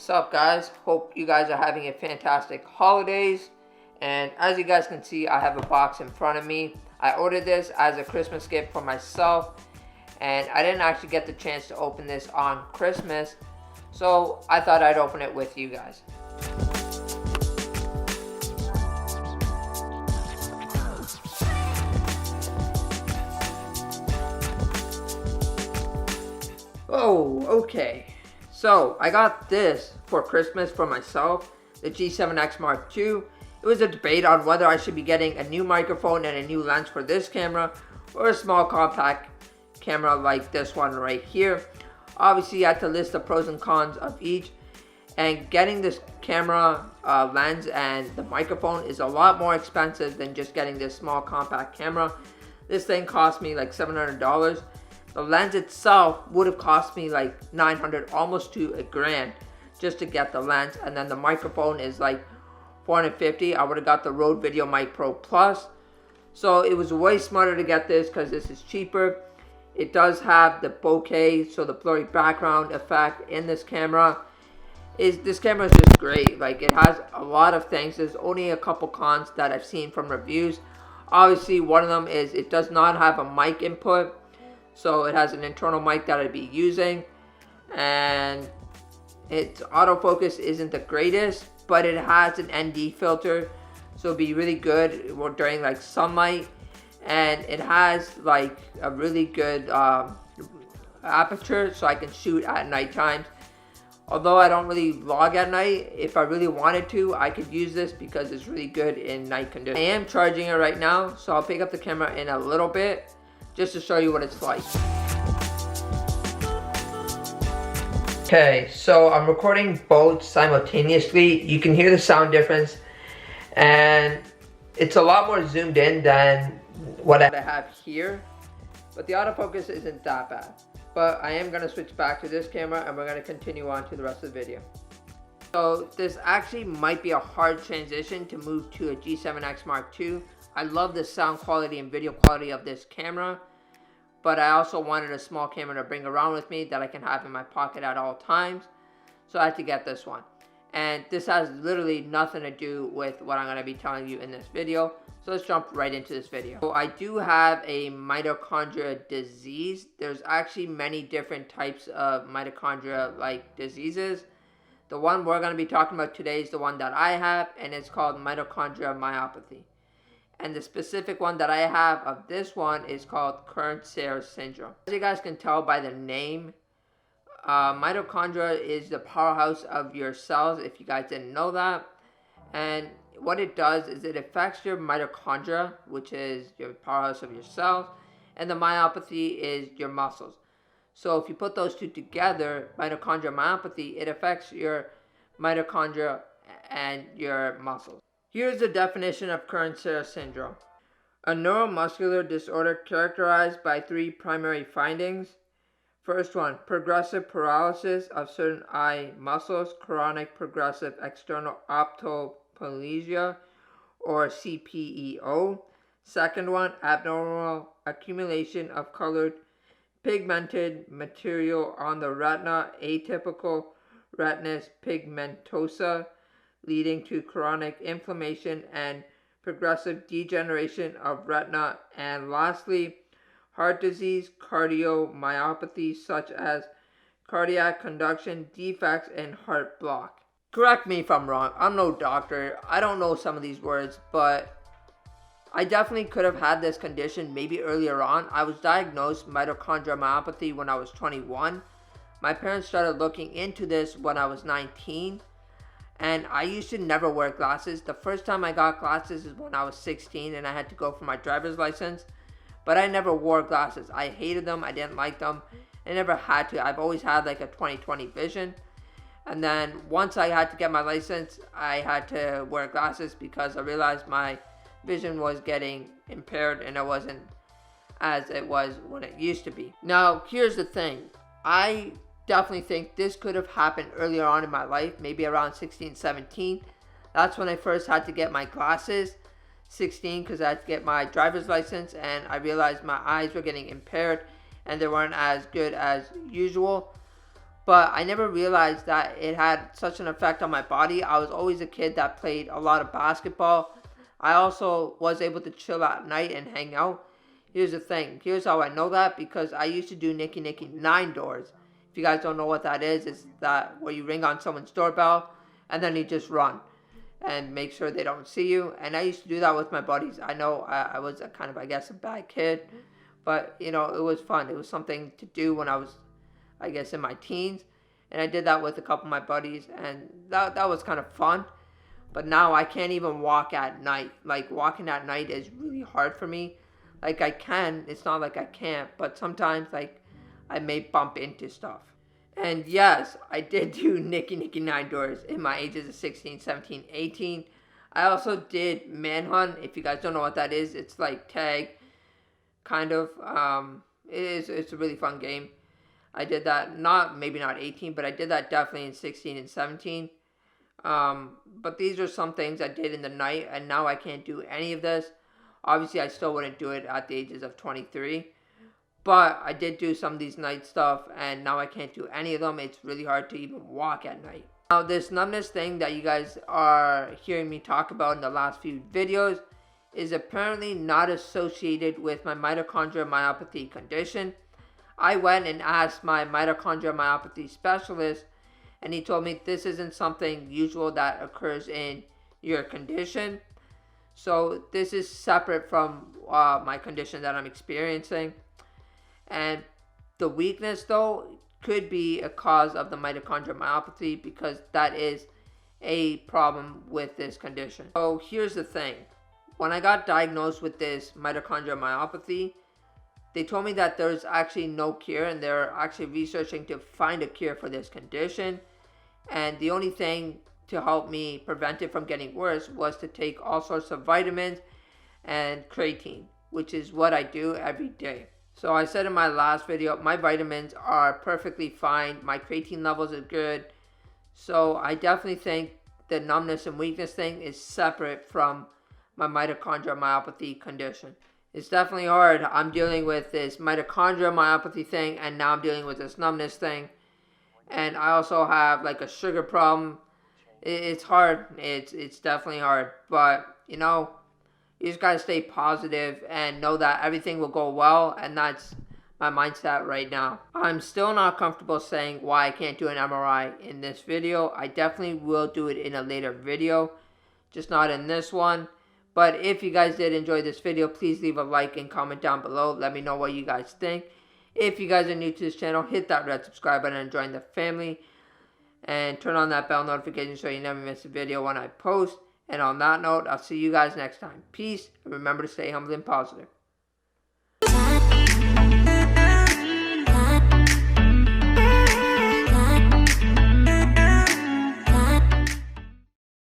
What's up, guys? Hope you guys are having a fantastic holidays. And as you guys can see, I have a box in front of me. I ordered this as a Christmas gift for myself, and I didn't actually get the chance to open this on Christmas, so I thought I'd open it with you guys. Oh, okay. So I got this for Christmas for myself, the G7X Mark II. It was a debate on whether I should be getting a new microphone and a new lens for this camera, or a small compact camera like this one right here. Obviously, I had to list the pros and cons of each, and getting this camera lens and the microphone is a lot more expensive than just getting this small compact camera. This thing cost me like $700. The lens itself would have cost me like $900, almost to $1,000 just to get the lens, and then the microphone is like $450. I would have got the Rode Video Mic Pro Plus. So it was way smarter to get this because this is cheaper. It does have the bokeh, so the blurry background effect in this camera. This camera is just great. Like, it has a lot of things. There's only a couple cons that I've seen from reviews. Obviously, one of them is it does not have a mic input. So it has an internal mic that I'd be using, and its autofocus isn't the greatest, but it has an ND filter, so it'd be really good during like sunlight, and it has like a really good aperture, so I can shoot at night times. Although I don't really vlog at night, if I really wanted to, I could use this because it's really good in night conditions. I am charging it right now, so I'll pick up the camera in a little bit, just to show you what it's like. Okay, so I'm recording both simultaneously. You can hear the sound difference, and it's a lot more zoomed in than what I have here, but the autofocus isn't that bad. But I am going to switch back to this camera, and we're going to continue on to the rest of the video. So this actually might be a hard transition to move to a G7X Mark II. I love the sound quality and video quality of this camera, but I also wanted a small camera to bring around with me that I can have in my pocket at all times, so I had to get this one. And this has literally nothing to do with what I'm going to be telling you in this video, so let's jump right into this video. So I do have a mitochondria disease. There's actually many different types of mitochondria like diseases. The one we're going to be talking about today is the one that I have, and it's called mitochondrial myopathy. And the specific one that I have of this one is called Kearns-Sayre syndrome. As you guys can tell by the name, mitochondria is the powerhouse of your cells, if you guys didn't know that. And what it does is it affects your mitochondria, which is your powerhouse of your cells, and the myopathy is your muscles. So if you put those two together, mitochondrial myopathy, it affects your mitochondria and your muscles. Here's the definition of Kearns-Sayre syndrome. A neuromuscular disorder characterized by three primary findings. First one, progressive paralysis of certain eye muscles, chronic progressive external optoplasia, or CPEO. Second one, abnormal accumulation of colored pigmented material on the retina, atypical retinitis pigmentosa, leading to chronic inflammation and progressive degeneration of retina. And lastly, heart disease, cardiomyopathy, such as cardiac conduction defects and heart block. Correct me if I'm wrong. I'm no doctor. I don't know some of these words, but I definitely could have had this condition maybe earlier on. I was diagnosed mitochondrial myopathy when I was 21. My parents started looking into this when I was 19. And I used to never wear glasses. The first time I got glasses is when I was 16 and I had to go for my driver's license. But I never wore glasses. I hated them. I didn't like them. I never had to. I've always had like a 20/20 vision. And then once I had to get my license, I had to wear glasses because I realized my vision was getting impaired and it wasn't as it was when it used to be. Now, here's the thing. I definitely think this could have happened earlier on in my life, maybe around 16, 17. That's when I first had to get my glasses, 16, because I had to get my driver's license, and I realized my eyes were getting impaired and they weren't as good as usual. but I never realized that it had such an effect on my body. I was always a kid that played a lot of basketball. I also was able to chill at night and hang out. Here's the thing. Here's how I know that, because I used to do Nicky Nicky 9 doors. If you guys don't know what that is, it's that where you ring on someone's doorbell and then you just run and make sure they don't see you. And I used to do that with my buddies. I know I was a kind of, I guess, a bad kid, but you know, it was fun. It was something to do when I was, I guess, in my teens. And I did that with a couple of my buddies, and that was kind of fun. But now I can't even walk at night. Like, walking at night is really hard for me. Like, I can, it's not like I can't, but sometimes, like, I may bump into stuff. And yes, I did do Nicky Nicky 9 doors in my ages of 16, 17, 18. I also did Manhunt. If you guys don't know what that is, it's like tag, kind of. It's a really fun game. I did that, maybe not 18, but I did that definitely in 16 and 17. But these are some things I did in the night, and now I can't do any of this. Obviously, I still wouldn't do it at the ages of 23. But I did do some of these night stuff, and now I can't do any of them. It's really hard to even walk at night. Now, this numbness thing that you guys are hearing me talk about in the last few videos is apparently not associated with my mitochondrial myopathy condition. I went and asked my mitochondrial myopathy specialist, and he told me this isn't something usual that occurs in your condition. So this is separate from my condition that I'm experiencing. And the weakness, though, could be a cause of the mitochondrial myopathy, because that is a problem with this condition. So here's the thing. When I got diagnosed with this mitochondrial myopathy, they told me that there's actually no cure, and they're actually researching to find a cure for this condition. And the only thing to help me prevent it from getting worse was to take all sorts of vitamins and creatine, which is what I do every day. So I said in my last video, my vitamins are perfectly fine. My creatine levels are good. So I definitely think the numbness and weakness thing is separate from my mitochondrial myopathy condition. It's definitely hard. I'm dealing with this mitochondrial myopathy thing, and now I'm dealing with this numbness thing. And I also have like a sugar problem. It's hard. It's definitely hard. But, you know, you just got to stay positive and know that everything will go well. And that's my mindset right now. I'm still not comfortable saying why I can't do an MRI in this video. I definitely will do it in a later video, just not in this one. But if you guys did enjoy this video, please leave a like and comment down below. Let me know what you guys think. If you guys are new to this channel, hit that red subscribe button and join the family. And turn on that bell notification so you never miss a video when I post. And on that note, I'll see you guys next time. Peace, and remember to stay humble and positive.